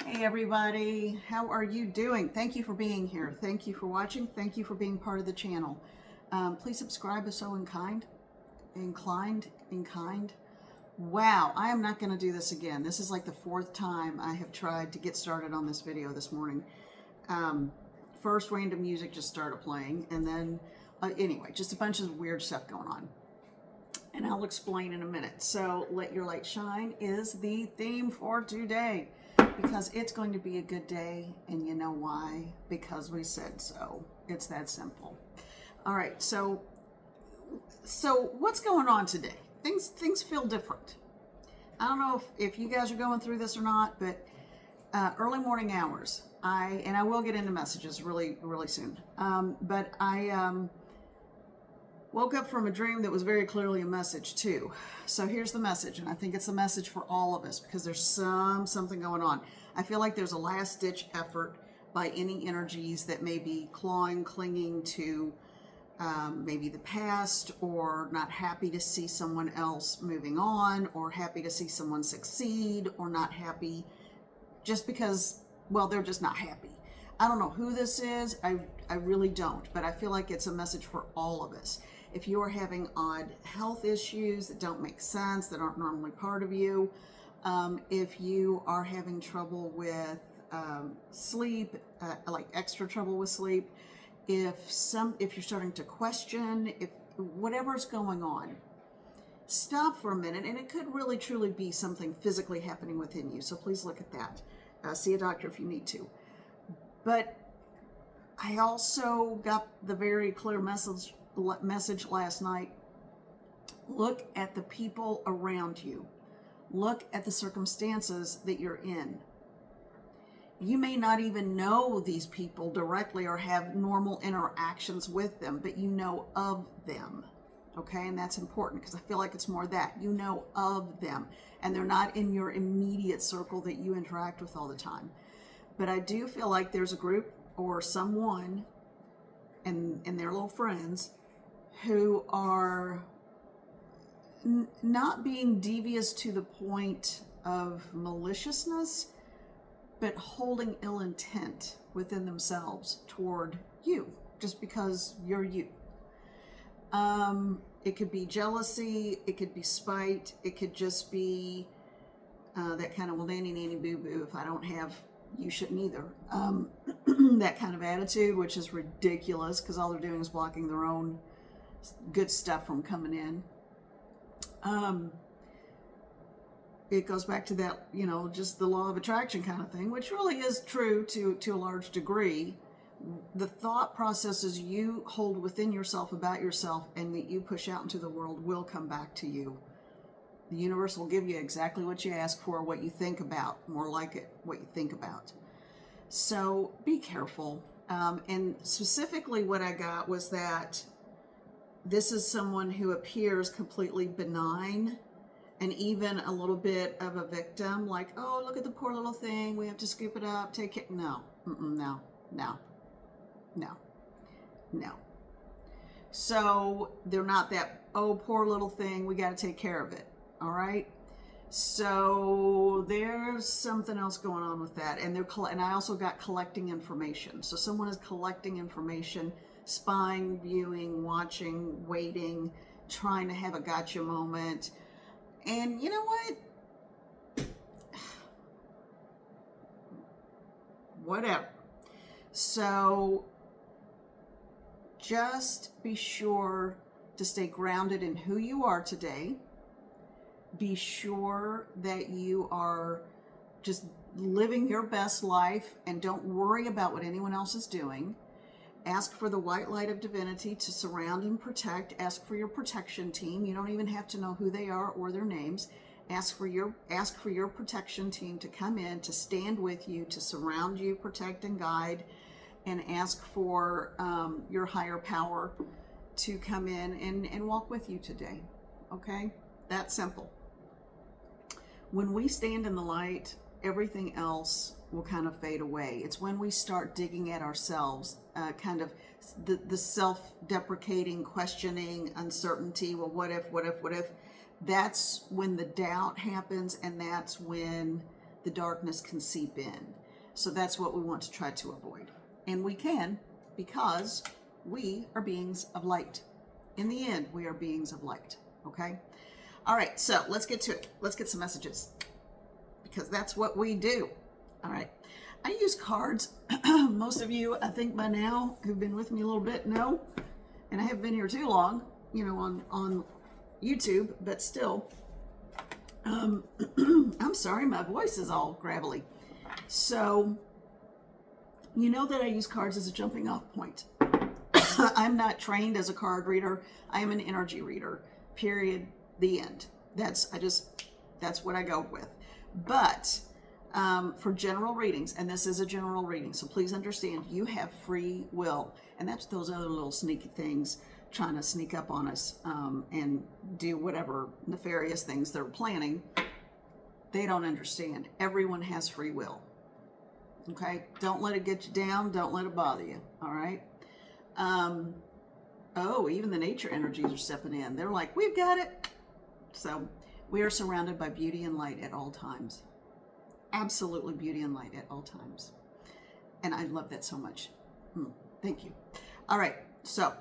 Hey everybody, how are you doing? Thank you for being here. Thank you for watching. Thank you for being part of the channel. Please subscribe if so inclined. Wow, I am not going to do this again. This is like the fourth time I have tried to get started on this video this morning. First, random music just started playing, and then, anyway, just a bunch of weird stuff going on. And I'll explain in a minute. So, Let Your Light Shine is the theme for today, because it's going to be a good day, and you know why? Because we said so. It's that simple. All right, so what's going on today? Things feel different. I don't know if you guys are going through this or not, but early morning hours, I will get into messages really soon. But I woke up from a dream that was very clearly a message too. So here's the message, and I think it's a message for all of us because there's something going on. I feel like there's a last-ditch effort by any energies that may be clinging to maybe the past, or not happy to see someone else moving on, or happy to see someone succeed, or not happy just because, well, they're just not happy. I don't know who this is. I really don't, but I feel like it's a message for all of us. If you are having odd health issues that don't make sense, that aren't normally part of you, if you are having trouble with sleep, like extra trouble with sleep, if you're starting to question, if whatever's going on, stop for a minute, and it could really truly be something physically happening within you. So please look at that. See a doctor if you need to. But I also got the very clear message last night. Look at the people around you. Look at the circumstances that you're in. You may not even know these people directly or have normal interactions with them, but you know of them. Okay, and that's important because I feel like it's more that you know of them, and they're not in your immediate circle that you interact with all the time. But I do feel like there's a group or someone and their little friends who are not being devious to the point of maliciousness, but holding ill intent within themselves toward you, just because you're you. It could be jealousy, it could be spite, it could just be that kind of, well, nanny boo boo, if I don't have, you shouldn't either. That kind of attitude, which is ridiculous because all they're doing is blocking their own good stuff from coming in. It goes back to that, just the law of attraction kind of thing, which really is true to a large degree. The thought processes you hold within yourself about yourself and that you push out into the world will come back to you. The universe will give you exactly what you ask for, what you think about, more like it, what you think about. So be careful. And specifically what I got was that this is someone who appears completely benign and even a little bit of a victim, like, oh, look at the poor little thing, we have to scoop it up, take it. No. So they're not that, oh, poor little thing, we got to take care of it. All right. So there's something else going on with that. And I also got collecting information. So someone is collecting information, spying, viewing, watching, waiting, trying to have a gotcha moment. And you know what? Whatever. So just be sure to stay grounded in who you are today. Be sure that you are just living your best life and don't worry about what anyone else is doing. Ask for the white light of divinity to surround and protect. Ask for your protection team. You don't even have to know who they are or their names. Ask for your protection team to come in, to stand with you, to surround you, protect and guide, and ask for your higher power to come in and walk with you today. Okay? That's simple. When we stand in the light, everything else will kind of fade away. It's when we start digging at ourselves, kind of the self-deprecating, questioning, uncertainty, well, what if? That's when the doubt happens, and that's when the darkness can seep in. So that's what we want to try to avoid. And we can, because we are beings of light. In the end, we are beings of light, okay? All right, so let's get to it. Let's get some messages, because that's what we do. All right, I use cards. Most of you, I think by now, who've been with me a little bit know, and I haven't been here too long, you know, on YouTube, but still, I'm sorry, my voice is all gravelly. So, you know that I use cards as a jumping off point. I'm not trained as a card reader. I am an energy reader, period, the end. That's what I go with. But for general readings, and this is a general reading, so please understand, you have free will. And that's those other little sneaky things trying to sneak up on us and do whatever nefarious things they're planning. They don't understand. Everyone has free will. Okay? Don't let it get you down. Don't let it bother you. All right? Oh, even the nature energies are stepping in. They're like, we've got it. So we are surrounded by beauty and light at all times. Absolutely beauty and light at all times. And I love that so much. Thank you. All right. So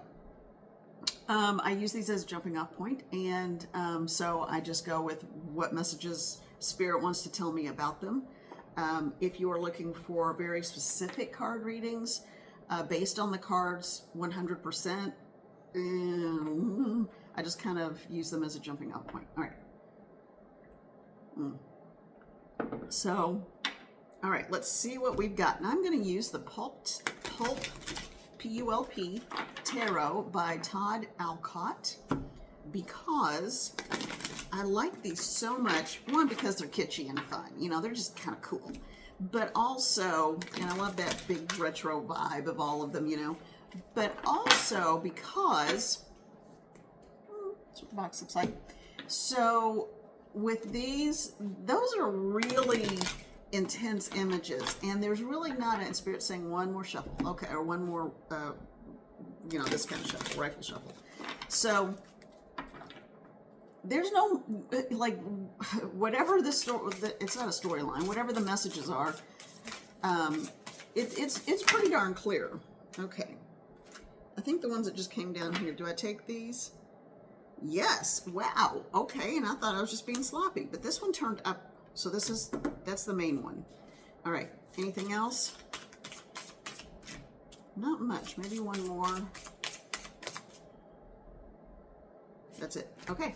I use these as a jumping off point. And so I just go with what messages Spirit wants to tell me about them. If you are looking for very specific card readings, based on the cards 100%, I just kind of use them as a jumping off point. All right. So, all right, let's see what we've got. And I'm going to use the Pulp, P-U-L-P, Tarot by Todd Alcott, because I like these so much. One, because they're kitschy and fun. You know, they're just kind of cool. But also, and I love that big retro vibe of all of them, you know. But also because, that's what the box looks like. So with these, those are really intense images. And there's really not, in Spirit saying one more shuffle. Okay, or one more, you know, this kind of shuffle, rifle shuffle. So there's no, like, whatever the story, it's not a storyline, whatever the messages are, it's pretty darn clear. Okay. I think the ones that just came down here, do I take these? Yes. Wow. Okay. And I thought I was just being sloppy, but this one turned up. So that's the main one. All right. Anything else? Not much. Maybe one more. That's it. Okay.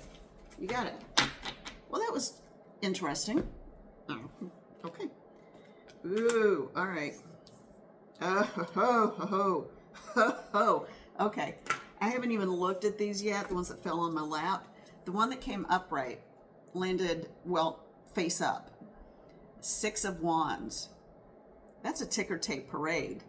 You got it. Well, that was interesting. Oh, okay. Ooh, all right. Oh, ho, ho, ho, ho, ho. Okay. I haven't even looked at these yet, the ones that fell on my lap. The one that came upright landed, well, face up. 6 of Wands. That's a ticker tape parade.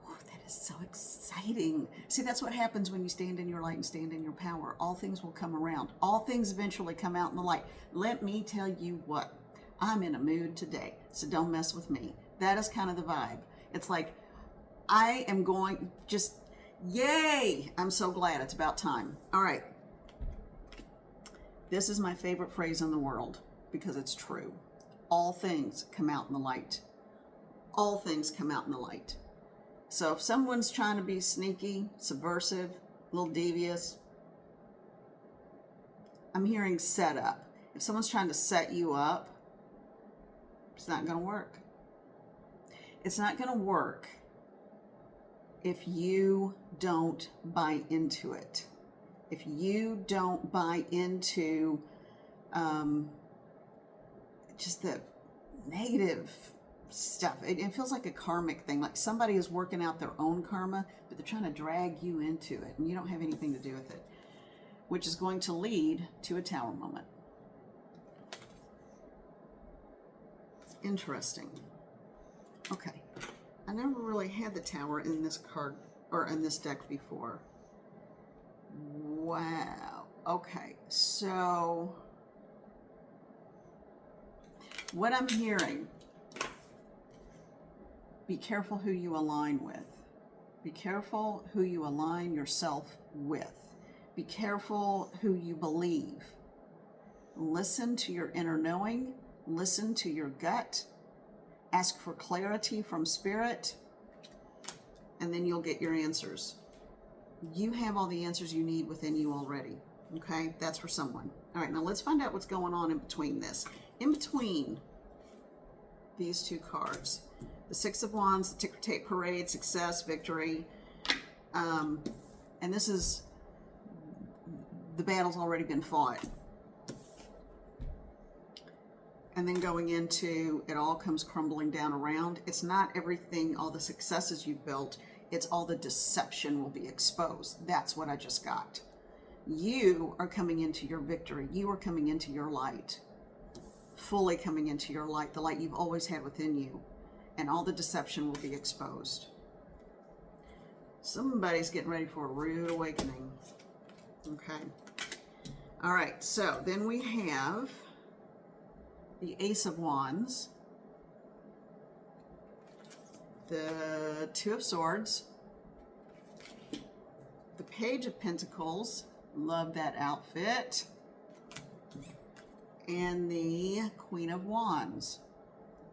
That is so exciting. See, that's what happens when you stand in your light and stand in your power. All things will come around. All things eventually come out in the light. Let me tell you what. I'm in a mood today, so don't mess with me. That is kind of the vibe. It's like, I am going, just, yay! I'm so glad. It's about time. All right. This is my favorite phrase in the world, because it's true. All things come out in the light. All things come out in the light. So if someone's trying to be sneaky, subversive, a little devious, I'm hearing set up. If someone's trying to set you up, it's not going to work. It's not going to work if you don't buy into it. If you don't buy into just the negative stuff. It feels like a karmic thing, like somebody is working out their own karma, but they're trying to drag you into it, and you don't have anything to do with it, which is going to lead to a tower moment. Interesting. Okay. I never really had the tower in this card, or in this deck before. Wow. Okay. So, what I'm hearing, be careful who you align with. Be careful who you align yourself with. Be careful who you believe. Listen to your inner knowing. Listen to your gut. Ask for clarity from spirit. And then you'll get your answers. You have all the answers you need within you already. Okay? That's for someone. All right, now let's find out what's going on in between this. In between these two cards. The Six of Wands, the ticker tape parade, success, victory. And this is, the battle's already been fought. And then going into, it all comes crumbling down around. It's not everything, all the successes you've built. It's all the deception will be exposed. That's what I just got. You are coming into your victory. You are coming into your light. Fully coming into your light, the light you've always had within you. And all the deception will be exposed. Somebody's getting ready for a rude awakening. Okay. All right, so then we have the Ace of Wands, the Two of Swords, the Page of Pentacles, love that outfit, and the Queen of Wands.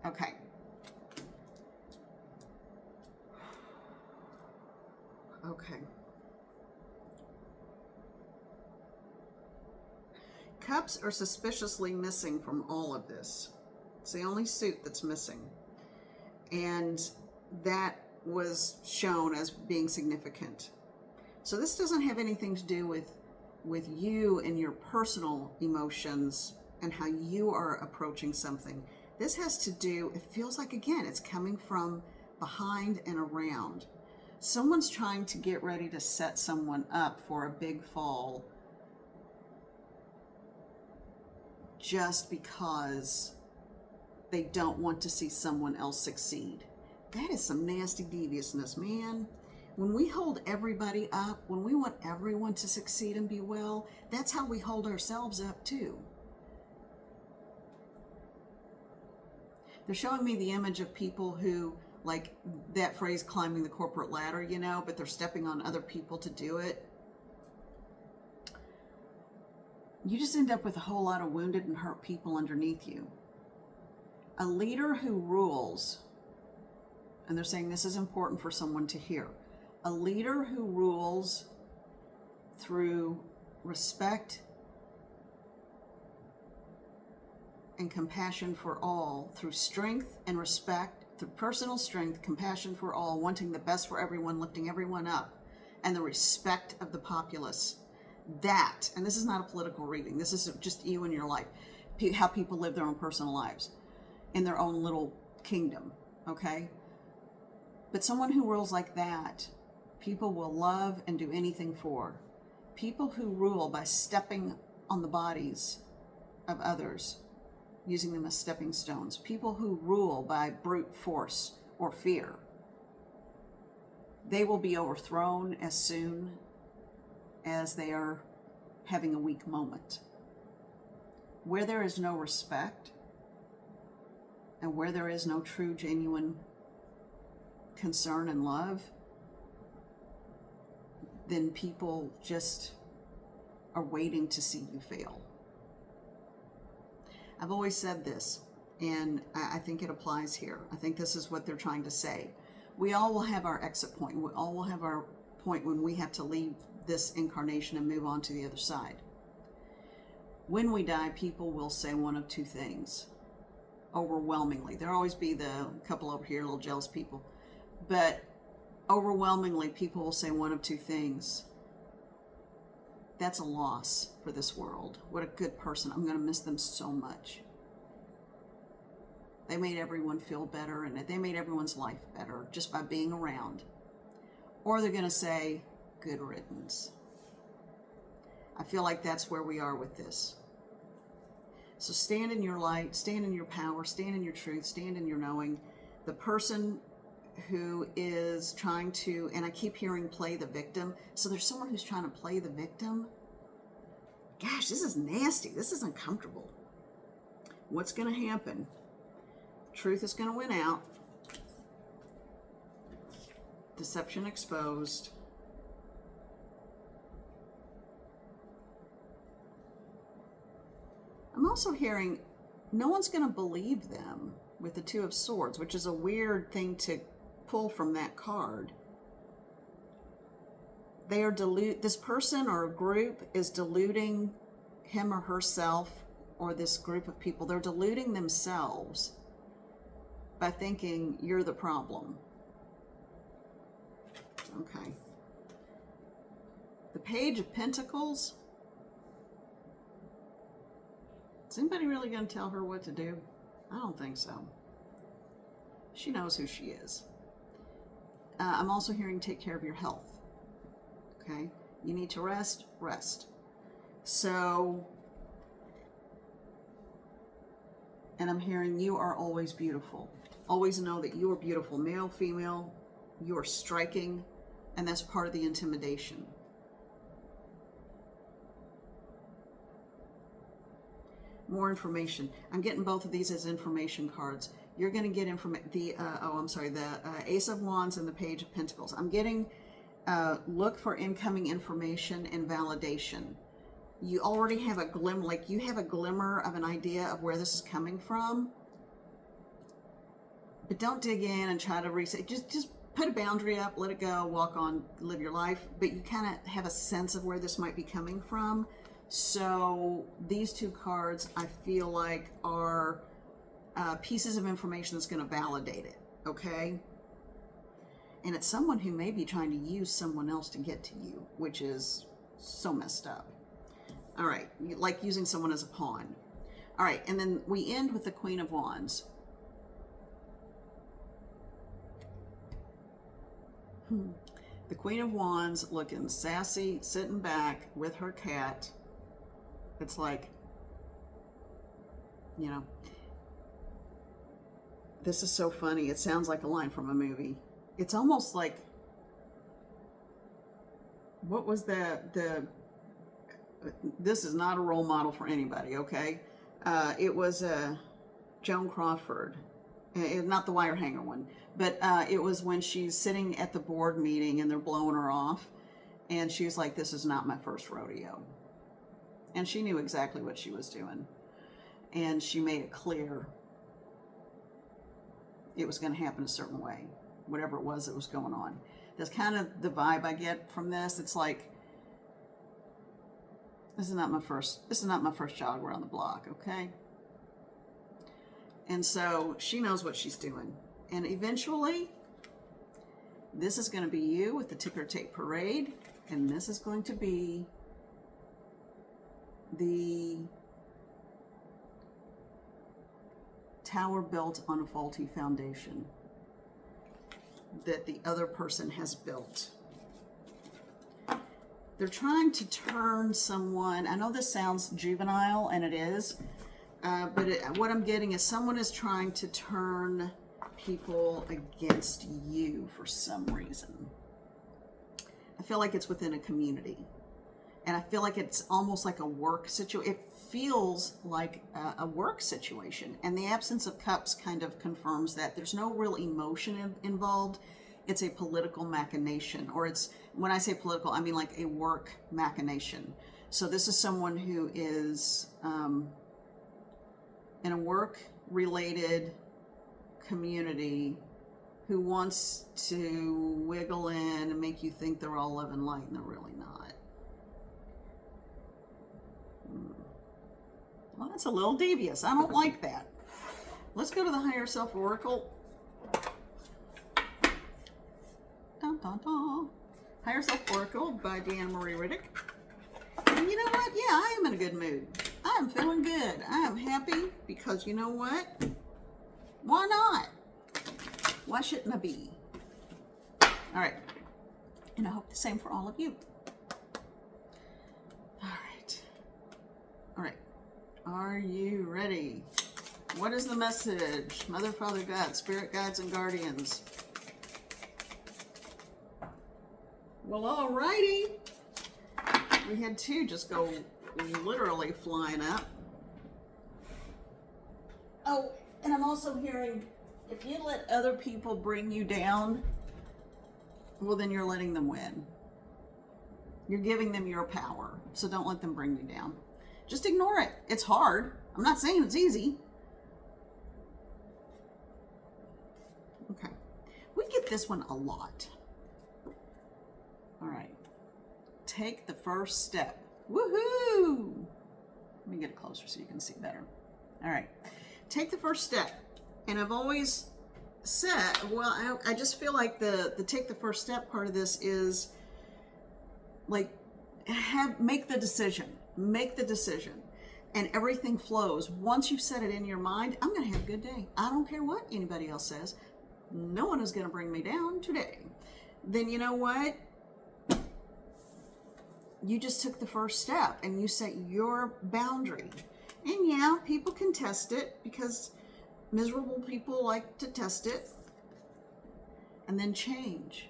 Okay. Okay. Cups are suspiciously missing from all of this. It's the only suit that's missing. And that was shown as being significant. So this doesn't have anything to do with you and your personal emotions and how you are approaching something. This has to do, it feels like, again, it's coming from behind and around. Someone's trying to get ready to set someone up for a big fall just because they don't want to see someone else succeed. That is some nasty deviousness, man. When we hold everybody up, when we want everyone to succeed and be well, that's how we hold ourselves up too. They're showing me the image of people who, like that phrase, climbing the corporate ladder, you know, but they're stepping on other people to do it. You just end up with a whole lot of wounded and hurt people underneath you. A leader who rules, and they're saying this is important for someone to hear, a leader who rules through respect and compassion for all, through strength and respect, through personal strength, compassion for all, wanting the best for everyone, lifting everyone up, and the respect of the populace. That, and this is not a political reading, this is just you and your life, how people live their own personal lives in their own little kingdom, okay? But someone who rules like that, people will love and do anything for. People who rule by stepping on the bodies of others, using them as stepping stones. People who rule by brute force or fear. They will be overthrown as soon as they are having a weak moment. Where there is no respect and where there is no true, genuine concern and love, then people just are waiting to see you fail. I've always said this, and I think it applies here. I think this is what they're trying to say. We all will have our exit point. We all will have our point when we have to leave this incarnation and move on to the other side. When we die, people will say one of two things, overwhelmingly. There'll always be the couple over here, little jealous people, but overwhelmingly people will say one of two things. That's a loss for this world. What a good person. I'm going to miss them so much. They made everyone feel better, and they made everyone's life better just by being around. Or they're going to say, good riddance. I feel like that's where we are with this. So stand in your light, stand in your power, stand in your truth, stand in your knowing. The person who is trying to, and I keep hearing play the victim. So there's someone who's trying to play the victim. Gosh, this is nasty. This is uncomfortable. What's going to happen? Truth is going to win out. Deception exposed. I'm also hearing no one's going to believe them with the Two of Swords, which is a weird thing to pull from that card. They are this person or a group is deluding him or herself, or this group of people. They're deluding themselves by thinking you're the problem. Okay. The Page of Pentacles. Is anybody really going to tell her what to do? I don't think so. She knows who she is. I'm also hearing take care of your health. Okay? You need to rest, rest. So, and I'm hearing you are always beautiful. Always know that you are beautiful. Male, female, you are striking, and that's part of the intimidation. More information. I'm getting both of these as information cards. You're going to get the Ace of Wands and the Page of Pentacles. I'm getting look for incoming information and validation. You already have a glimmer, like you have a glimmer of an idea of where this is coming from. But don't dig in and try to reset. Just put a boundary up, let it go, walk on, live your life. But you kind of have a sense of where this might be coming from. So these two cards, I feel like, are pieces of information that's going to validate it, okay? And it's someone who may be trying to use someone else to get to you, which is so messed up. All right, like using someone as a pawn. All right, and then we end with the Queen of Wands. The Queen of Wands looking sassy, sitting back with her cat. It's like, you know, this is so funny. It sounds like a line from a movie. It's almost like, what was this is not a role model for anybody, okay? It was Joan Crawford, not the wire hanger one, but it was when she's sitting at the board meeting and they're blowing her off, and she's like, this is not my first rodeo. And she knew exactly what she was doing. And she made it clear it was going to happen a certain way, whatever it was that was going on. That's kind of the vibe I get from this. It's like, this is not my first jog around the block, okay? And so she knows what she's doing. And eventually, this is going to be you with the ticker tape parade, and this is going to be the tower built on a faulty foundation that the other person has built. They're trying to turn someone, I know this sounds juvenile, and it is, but what I'm getting is someone is trying to turn people against you for some reason. I feel like it's within a community. And I feel like it's almost like a work situation. It feels like a work situation. And the absence of cups kind of confirms that there's no real emotion involved. It's a political machination. Or it's, when I say political, I mean like a work machination. So this is someone who is in a work-related community who wants to wiggle in and make you think they're all love and light, and they're really not. Well, that's a little devious. I don't like that. Let's go to the Higher Self Oracle. Dun, dun, dun. Higher Self Oracle by Deanna Marie Riddick. And you know what? Yeah, I am in a good mood. I am feeling good. I am happy because you know what? Why not? Why shouldn't I be? All right. And I hope the same for all of you. All right. All right. Are you ready? What is the message? Mother, Father, God, Spirit, Guides, and Guardians. Well, all righty. We had two just go literally flying up. Oh, and I'm also hearing, if you let other people bring you down, well, then you're letting them win. You're giving them your power, so don't let them bring you down. Just ignore it. It's hard. I'm not saying it's easy, get this one a lot. All right. Take the first step. Woohoo! Let me get it closer so you can see better. All right. Take the first step. And I've always said, well, I just feel like the take the first step part of this is like, make the decision. Make the decision. And everything flows. Once you've set it in your mind, I'm going to have a good day. I don't care what anybody else says. No one is going to bring me down today. Then you know what? You just took the first step and you set your boundary. And yeah, people can test it because miserable people like to test it and then change.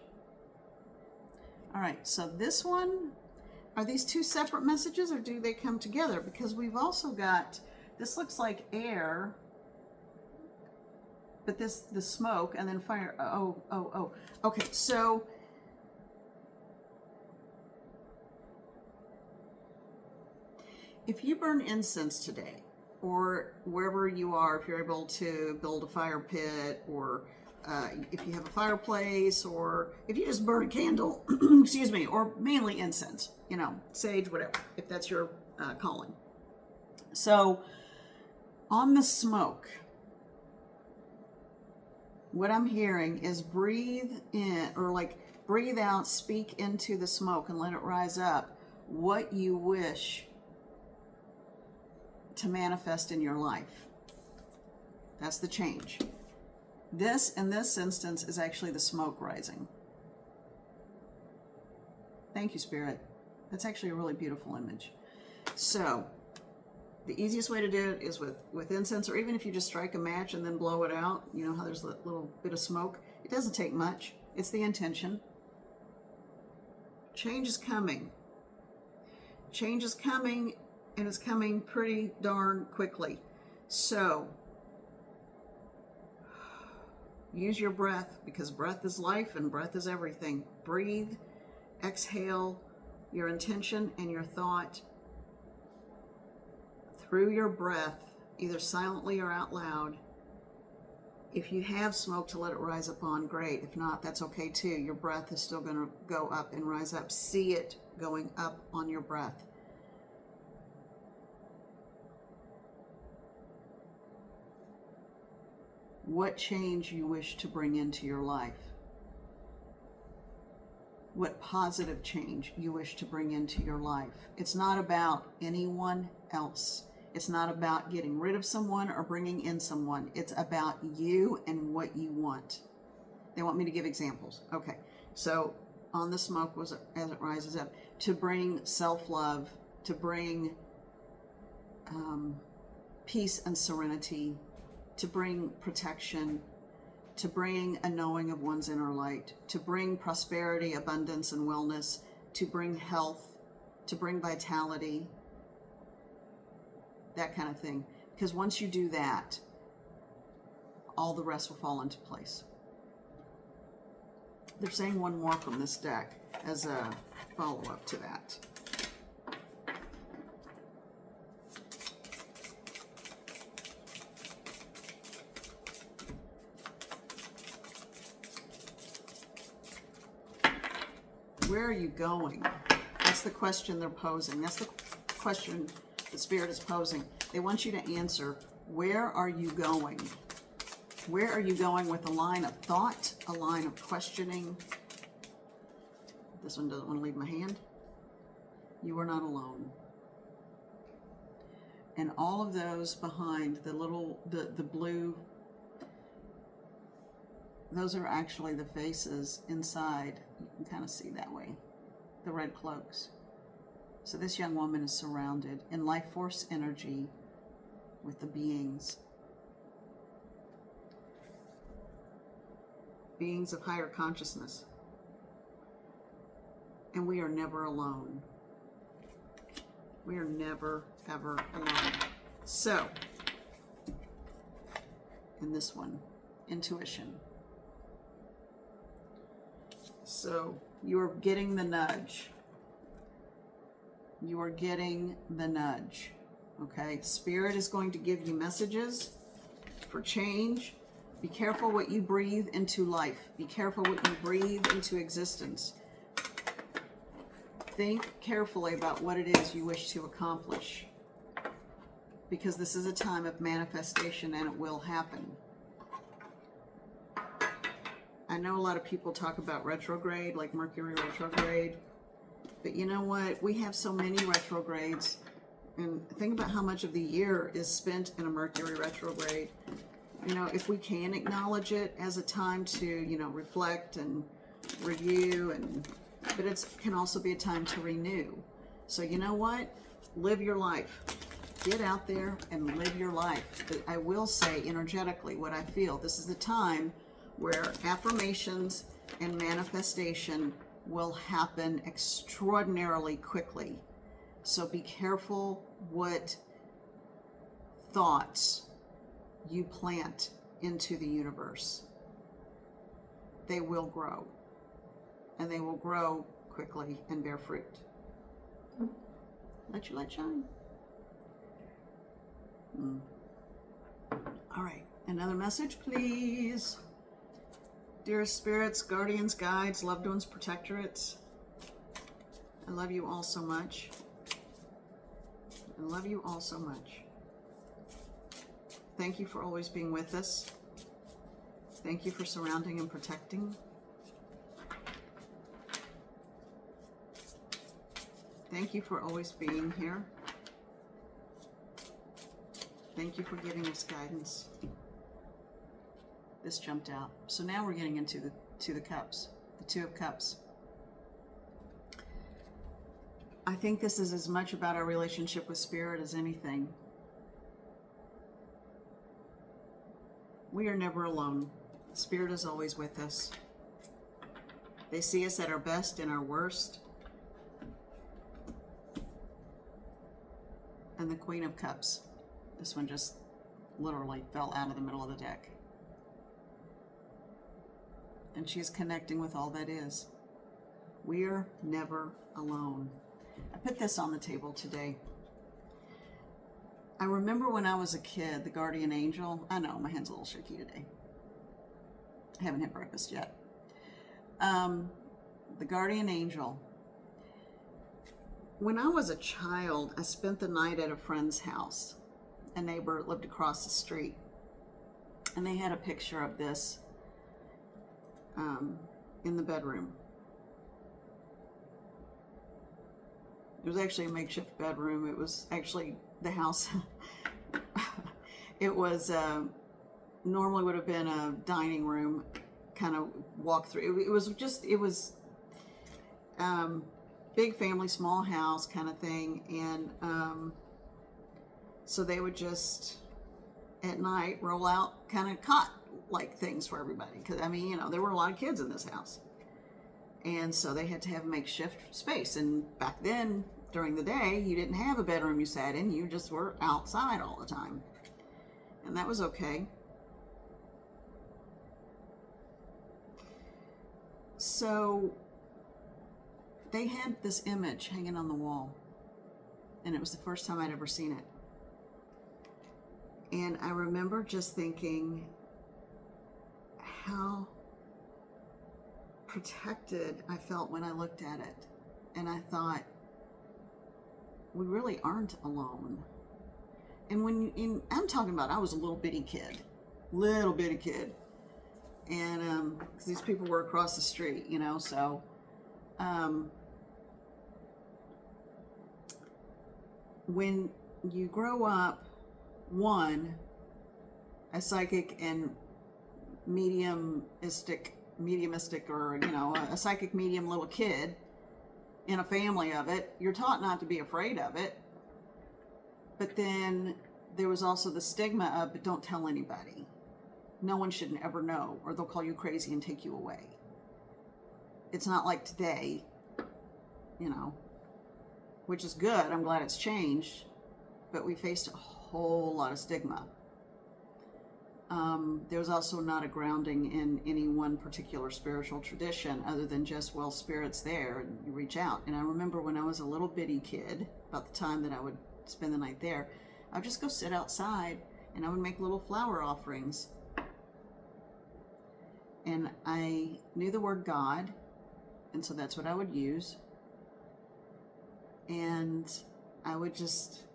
All right, so this one, are these two separate messages or do they come together? Because we've also got, this looks like air, but the smoke and then fire. Oh. Okay, so if you burn incense today, or wherever you are, if you're able to build a fire pit, or if you have a fireplace, or if you just burn a candle, excuse me, or mainly incense, you know, sage, whatever, if that's your calling. So on the smoke, what I'm hearing is breathe in, or like breathe out, speak into the smoke and let it rise up what you wish to manifest in your life. That's the change. This, in this instance, is actually the smoke rising. Thank you, Spirit. That's actually a really beautiful image. So, the easiest way to do it is with incense, or even if you just strike a match and then blow it out. You know how there's a little bit of smoke? It doesn't take much. It's the intention. Change is coming. Change is coming, and it's coming pretty darn quickly. So, use your breath, because breath is life and breath is everything. Breathe, exhale your intention and your thought through your breath, either silently or out loud. If you have smoke to let it rise up on, great. If not, that's okay too. Your breath is still going to go up and rise up. See it going up on your breath. What change you wish to bring into your life. What positive change you wish to bring into your life. It's not about anyone else. It's not about getting rid of someone or bringing in someone. It's about you and what you want. They want me to give examples. Okay, so on the smoke was as it rises up, to bring self-love, to bring peace and serenity, to bring protection, to bring a knowing of one's inner light, to bring prosperity, abundance, and wellness, to bring health, to bring vitality, that kind of thing. Because once you do that, all the rest will fall into place. They're saying one more from this deck as a follow-up to that. Where are you going? That's the question they're posing. That's the question the Spirit is posing. They want you to answer, where are you going? Where are you going with a line of thought, a line of questioning? This one doesn't want to leave my hand. You are not alone. And all of those behind the little, the blue, those are actually the faces inside. You can kind of see that way. The red cloaks. So this young woman is surrounded in life force energy with the beings. Beings of higher consciousness. And we are never alone. We are never, ever alone. So, in this one, intuition. So, you are getting the nudge. You are getting the nudge. Okay? Spirit is going to give you messages for change, Be careful what you breathe into life. Be careful what you breathe into existence. Think carefully about what it is you wish to accomplish, because this is a time of manifestation and it will happen. I know a lot of people talk about retrograde, like Mercury retrograde, but you know what? We have so many retrogrades, and think about how much of the year is spent in a Mercury retrograde. You know, if we can acknowledge it as a time to, you know, reflect and review, but it can also be a time to renew. So you know what? Live your life. Get out there and live your life. But I will say energetically what I feel. This is the time where affirmations and manifestation will happen extraordinarily quickly. So be careful what thoughts you plant into the universe. They will grow, and they will grow quickly and bear fruit. Let your light shine. All right, another message, please. Dearest spirits, guardians, guides, loved ones, protectorates, I love you all so much. I love you all so much. Thank you for always being with us. Thank you for surrounding and protecting. Thank you for always being here. Thank you for giving us guidance. This jumped out. So now we're getting into the cups, the Two of Cups. I think this is as much about our relationship with Spirit as anything. We are never alone. Spirit is always with us. They see us at our best and our worst. And the Queen of Cups. This one just literally fell out of the middle of the deck. And she's connecting with all that is. We're never alone. I put this on the table today. I remember when I was a kid, the guardian angel. I know, my hand's a little shaky today. I haven't had breakfast yet. The guardian angel. When I was a child, I spent the night at a friend's house. A neighbor lived across the street. And they had a picture of this in the bedroom. It was actually a makeshift bedroom. It was actually the house. It was normally would have been a dining room kind of walk through. It was big family, small house kind of thing. And so they would just at night roll out kind of cot like things for everybody. Because, I mean, you know, there were a lot of kids in this house. And so they had to have a makeshift space. And back then, during the day, you didn't have a bedroom you sat in. You just were outside all the time. And that was okay. So they had this image hanging on the wall. And it was the first time I'd ever seen it. And I remember just thinking how protected I felt when I looked at it. And I thought, we really aren't alone. And I'm talking about, I was a little bitty kid. And because these people were across the street, you know, so when you grow up, a psychic and mediumistic, or, you know, a psychic medium little kid in a family of it, you're taught not to be afraid of it. But then there was also the stigma of, but don't tell anybody. No one should ever know, or they'll call you crazy and take you away. It's not like today, you know, which is good. I'm glad it's changed, but we faced a whole lot of stigma. There was also not a grounding in any one particular spiritual tradition other than just, well, Spirit's there and you reach out. And I remember when I was a little bitty kid, about the time that I would spend the night there, I would just go sit outside and I would make little flower offerings. And I knew the word God, and so that's what I would use. And I would just,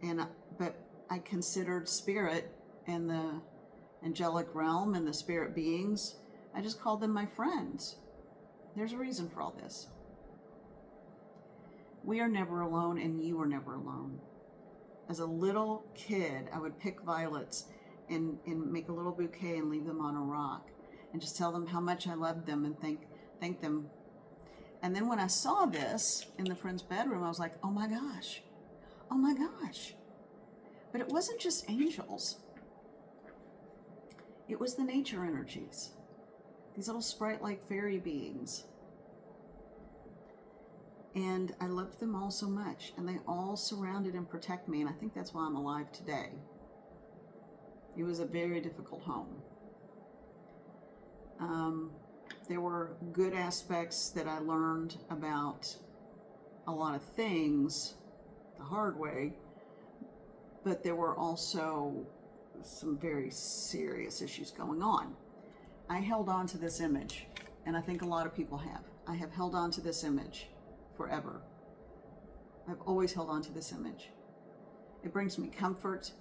but I considered spirit and the angelic realm and the spirit beings, I just called them my friends. There's a reason for all this. We are never alone, and you are never alone. As a little kid, I would pick violets and make a little bouquet and leave them on a rock and just tell them how much I loved them and thank them. And then when I saw this in the friend's bedroom, I was like, oh my gosh. But it wasn't just angels. It was the nature energies. These little sprite-like fairy beings. And I loved them all so much, and they all surrounded and protect me, and I think that's why I'm alive today. It was a very difficult home. There were good aspects that I learned about a lot of things the hard way, but there were also some very serious issues going on. I held on to this image, and I think a lot of people have. I have held on to this image forever. I've always held on to this image. It brings me comfort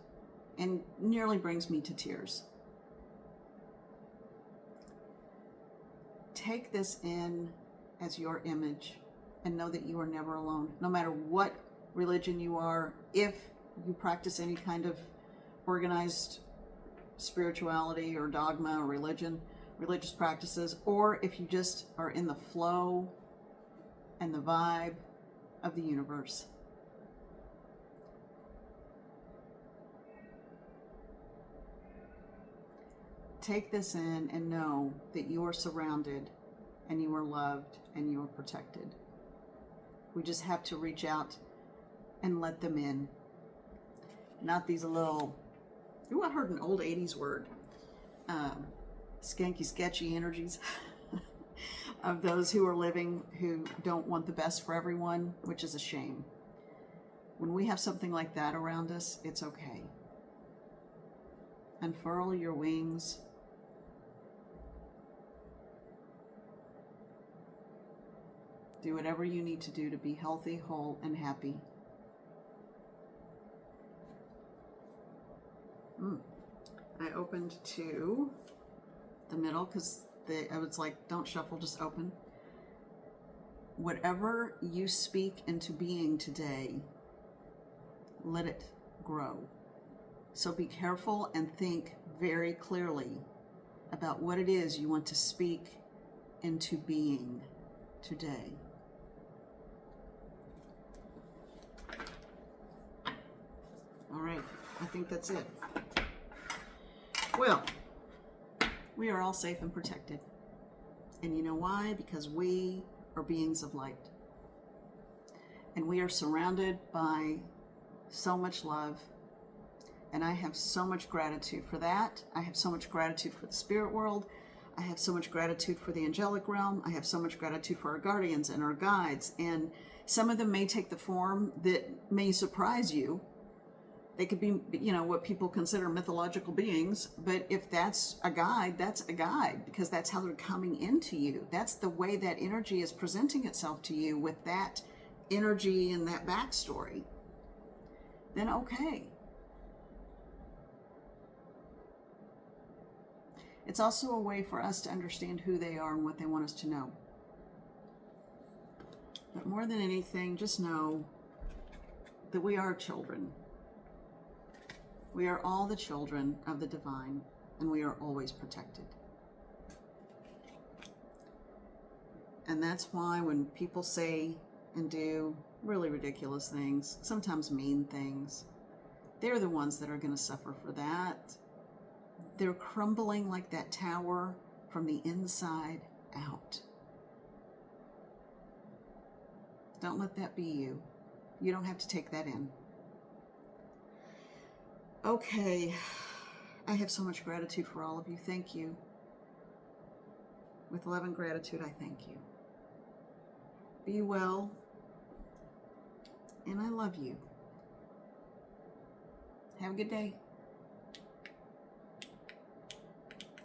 and nearly brings me to tears. Take this in as your image and know that you are never alone. No matter what religion you are, if you practice any kind of organized spirituality or dogma or religious practices, or if you just are in the flow and the vibe of the universe. Take this in and know that you are surrounded and you are loved and you are protected. We just have to reach out and let them in. Not these little, I heard an old 80s word, skanky, sketchy energies of those who are living who don't want the best for everyone, which is a shame. When we have something like that around us, it's okay. Unfurl your wings. Do whatever you need to do to be healthy, whole, and happy. I opened to the middle because I was like, don't shuffle, just open. Whatever you speak into being today, let it grow. So be careful and think very clearly about what it is you want to speak into being today. All right, I think that's it. Well, we are all safe and protected. And you know why? Because we are beings of light. And we are surrounded by so much love. And I have so much gratitude for that. I have so much gratitude for the spirit world. I have so much gratitude for the angelic realm. I have so much gratitude for our guardians and our guides. And some of them may take the form that may surprise you. They could be, what people consider mythological beings, but if that's a guide, because that's how they're coming into you. That's the way that energy is presenting itself to you with that energy and that backstory. Then okay. It's also a way for us to understand who they are and what they want us to know. But more than anything, just know that we are children. We are all the children of the divine, and we are always protected. And that's why when people say and do really ridiculous things, sometimes mean things, they're the ones that are going to suffer for that. They're crumbling like that tower from the inside out. Don't let that be you. You don't have to take that in. Okay, I have so much gratitude for all of you. Thank you. With love and gratitude, I thank you. Be well, and I love you. Have a good day.